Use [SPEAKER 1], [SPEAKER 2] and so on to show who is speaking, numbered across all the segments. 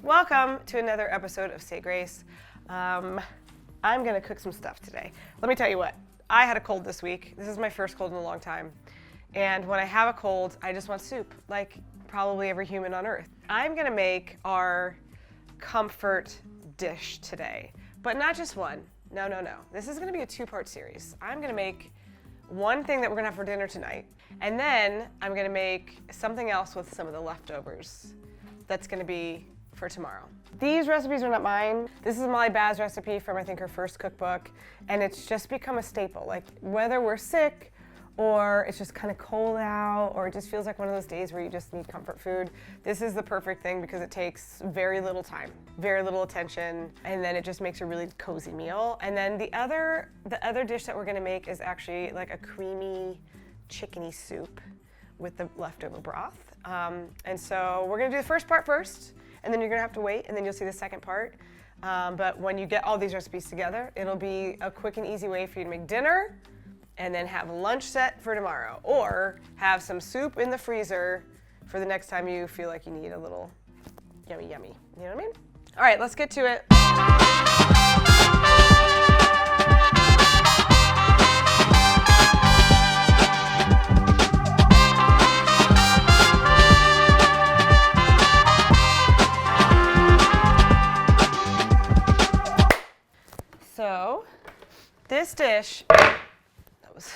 [SPEAKER 1] Welcome to another episode of Say Grace. I'm gonna cook some stuff today. Let me tell you what, I had a cold this week. This is my first cold in a long time. And when I have a cold, I just want soup, like probably every human on earth. I'm gonna make our comfort dish today, but not just one. No. This is gonna be a two-part series. I'm gonna make one thing that we're gonna have for dinner tonight, and then I'm gonna make something else with some of the leftovers that's gonna be for tomorrow. These recipes are not mine. This is Molly Baz's recipe from, I think, her first cookbook, and it's just become a staple. Like, whether we're sick, or it's just kind of cold out, or it just feels like one of those days where you just need comfort food, this is the perfect thing because it takes very little time, very little attention, and then it just makes a really cozy meal. And then the other dish that we're gonna make is actually like a creamy chickeny soup with the leftover broth. And so we're gonna do the first part first, and then you're gonna have to wait, and then you'll see the second part. But when you get all these recipes together, it'll be a quick and easy way for you to make dinner and then have lunch set for tomorrow, or have some soup in the freezer for the next time you feel like you need a little yummy. You know what I mean? All right, let's get to it. So, this dish, that was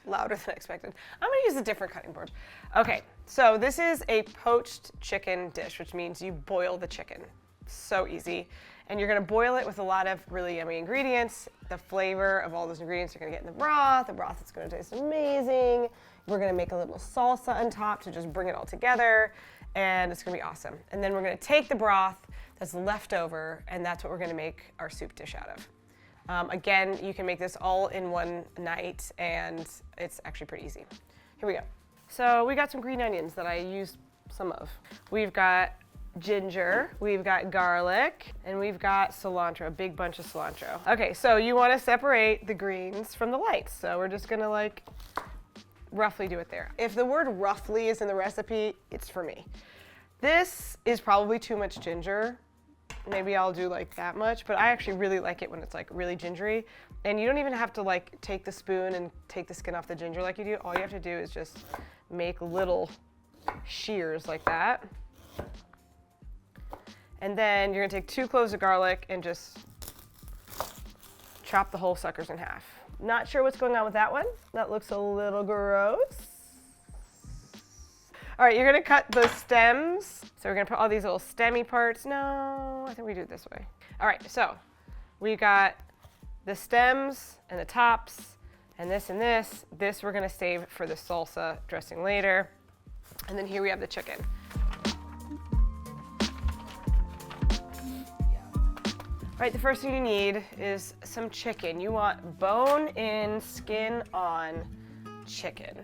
[SPEAKER 1] louder than I expected. I'm gonna use a different cutting board. Okay, so this is a poached chicken dish, which means you boil the chicken. So easy. And you're gonna boil it with a lot of really yummy ingredients. The flavor of all those ingredients you're gonna get in the broth. The broth is gonna taste amazing. We're gonna make a little salsa on top to just bring it all together, and it's gonna be awesome. And then we're gonna take the broth that's left over, and that's what we're gonna make our soup dish out of. Again, you can make this all in one night, and it's actually pretty easy. Here we go. So we got some green onions that I used some of. We've got ginger, we've got garlic, and we've got cilantro, a big bunch of cilantro. Okay, so you want to separate the greens from the lights. So we're just gonna like roughly do it there. If the word roughly is in the recipe, it's for me. This is probably too much ginger. Maybe I'll do like that much, but I actually really like it when it's like really gingery. And you don't even have to like take the spoon and take the skin off the ginger like you do. All you have to do is just make little shears like that. And then you're gonna take 2 cloves of garlic and just chop the whole suckers in half. Not sure what's going on with that one. That looks a little gross. All right, you're gonna cut the stems. So we're gonna put all these little stemmy parts. No, I think we do it this way. All right, so we got the stems and the tops and this and this. This we're gonna save for the salsa dressing later. And then here we have the chicken. All right, the first thing you need is some chicken. You want bone-in, skin-on chicken.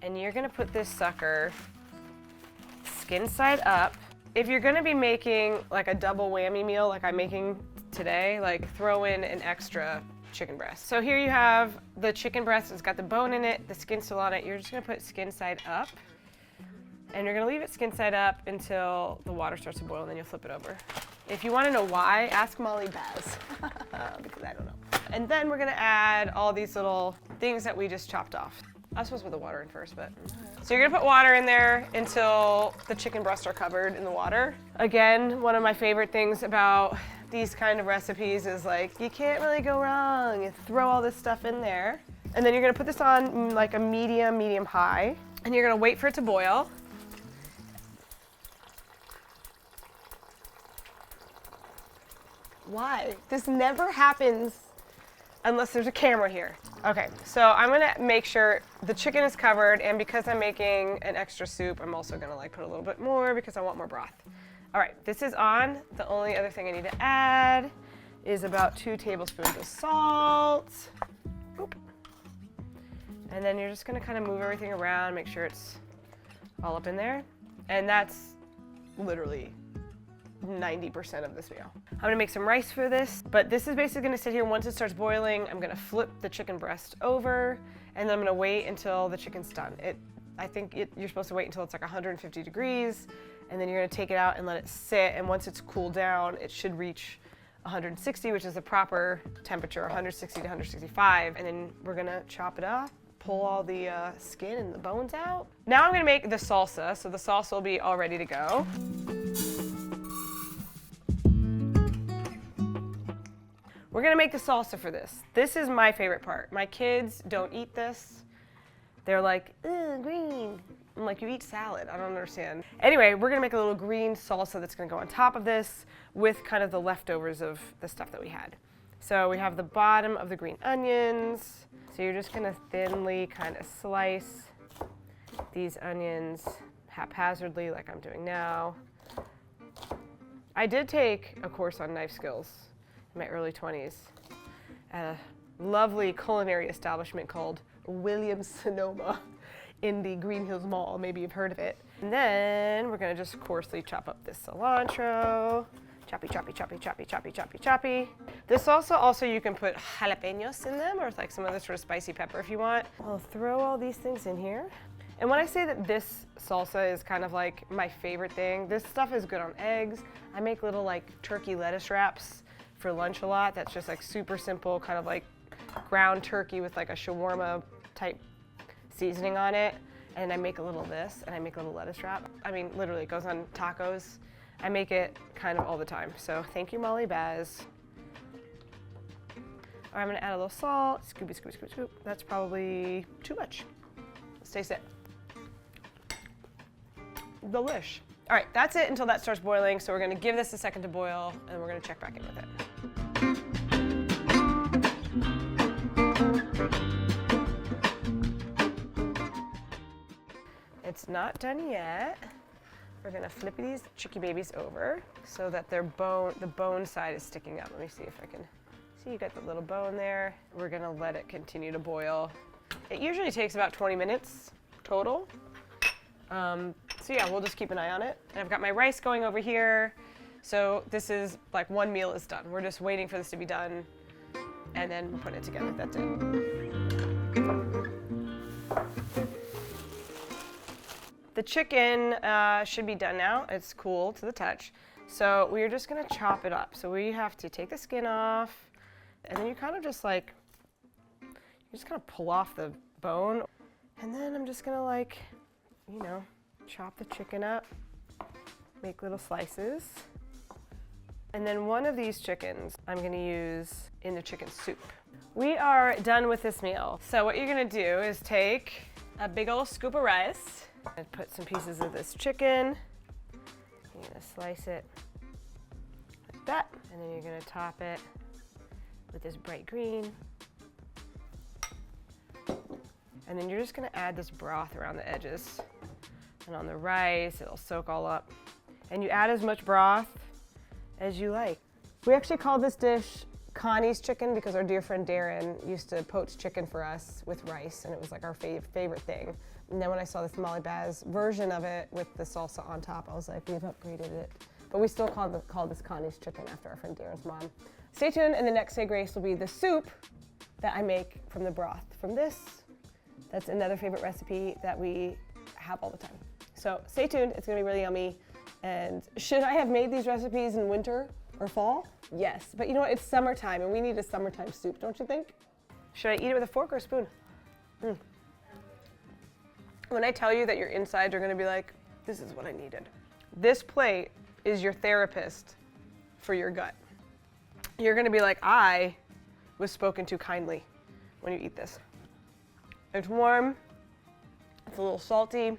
[SPEAKER 1] And you're gonna put this sucker skin side up. If you're gonna be making like a double whammy meal like I'm making today, like throw in an extra chicken breast. So here you have the chicken breast. It's got the bone in it, the skin's still on it. You're just gonna put skin side up, and you're gonna leave it skin side up until the water starts to boil, and then you'll flip it over. If you wanna know why, ask Molly Baz, because I don't know. And then we're gonna add all these little things that we just chopped off. I was supposed to put the water in first, but. So you're gonna put water in there until the chicken breasts are covered in the water. Again, one of my favorite things about these kind of recipes is like, you can't really go wrong. You throw all this stuff in there. And then you're gonna put this on like a medium high, and you're gonna wait for it to boil. Why? This never happens unless there's a camera here. Okay, so I'm gonna make sure the chicken is covered, and because I'm making an extra soup, I'm also gonna like put a little bit more because I want more broth. All right, this is on. The only other thing I need to add is about 2 tablespoons of salt. Oop. And then you're just gonna kind of move everything around, make sure it's all up in there. And that's literally 90% of this meal. I'm gonna make some rice for this, but this is basically gonna sit here. Once it starts boiling, I'm gonna flip the chicken breast over, and then I'm gonna wait until the chicken's done. I think you're supposed to wait until it's like 150 degrees, and then you're gonna take it out and let it sit, and once it's cooled down, it should reach 160, which is the proper temperature, 160 to 165, and then we're gonna chop it up, pull all the skin and the bones out. Now I'm gonna make the salsa, so the salsa will be all ready to go. We're gonna make the salsa for this. This is my favorite part. My kids don't eat this. They're like, ugh, green. I'm like, you eat salad. I don't understand. Anyway, we're gonna make a little green salsa that's gonna go on top of this with kind of the leftovers of the stuff that we had. So we have the bottom of the green onions. So you're just gonna thinly kind of slice these onions haphazardly like I'm doing now. I did take a course on knife skills in my early 20s at a lovely culinary establishment called Williams-Sonoma in the Green Hills Mall. Maybe you've heard of it. And then we're gonna just coarsely chop up this cilantro. Choppy, choppy, choppy, choppy, choppy, choppy, choppy. This salsa also you can put jalapenos in them or like some other sort of spicy pepper if you want. I'll throw all these things in here. And when I say that this salsa is kind of like my favorite thing, this stuff is good on eggs. I make little like turkey lettuce wraps for lunch a lot. That's just like super simple, kind of like ground turkey with like a shawarma type seasoning on it. And I make a little of this, and I make a little lettuce wrap. I mean, literally, it goes on tacos. I make it kind of all the time. So thank you, Molly Baz. All right, I'm gonna add a little salt. Scoopy, scoop, scoop, scoop. That's probably too much. Let's taste it. Delish. All right, that's it until that starts boiling. So we're gonna give this a second to boil, and we're gonna check back in with it. It's not done yet. We're gonna flip these chicky babies over so that the bone side is sticking up. Let me see if I can see. You got the little bone there. We're gonna let it continue to boil. It usually takes about 20 minutes total. So yeah, we'll just keep an eye on it. And I've got my rice going over here. So this is like one meal is done. We're just waiting for this to be done, and then we're putting it together. That's it. The chicken should be done now. It's cool to the touch. So we're just gonna chop it up. So we have to take the skin off, and then you kind of just like, you just kind of pull off the bone. And then I'm just gonna like, you know, chop the chicken up, make little slices. And then one of these chickens I'm gonna use in the chicken soup. We are done with this meal. So what you're gonna do is take a big old scoop of rice and put some pieces of this chicken. You're gonna slice it like that, and then you're gonna top it with this bright green. And then you're just gonna add this broth around the edges. And on the rice, it'll soak all up. And you add as much broth as you like. We actually call this dish Connie's chicken because our dear friend Darren used to poach chicken for us with rice, and it was like our favorite thing. And then when I saw this Molly Baz version of it with the salsa on top, I was like, we've upgraded it. But we still call this Connie's chicken after our friend Darren's mom. Stay tuned, and the next Say Grace will be the soup that I make from the broth from this. That's another favorite recipe that we have all the time. So stay tuned, it's gonna be really yummy. And should I have made these recipes in winter or fall? Yes, but you know what, it's summertime and we need a summertime soup, don't you think? Should I eat it with a fork or a spoon? When I tell you that your insides are gonna be like, this is what I needed. This plate is your therapist for your gut. You're gonna be like, I was spoken to kindly when you eat this. It's warm, it's a little salty,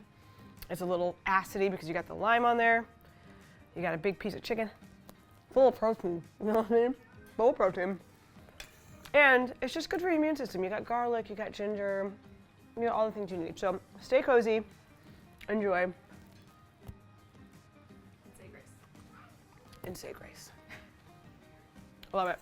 [SPEAKER 1] it's a little acidy because you got the lime on there. You got a big piece of chicken, full of protein, you know what I mean? Full of protein. And it's just good for your immune system. You got garlic, you got ginger, you know, all the things you need. So stay cozy, enjoy.
[SPEAKER 2] And say grace.
[SPEAKER 1] And say grace. Love it.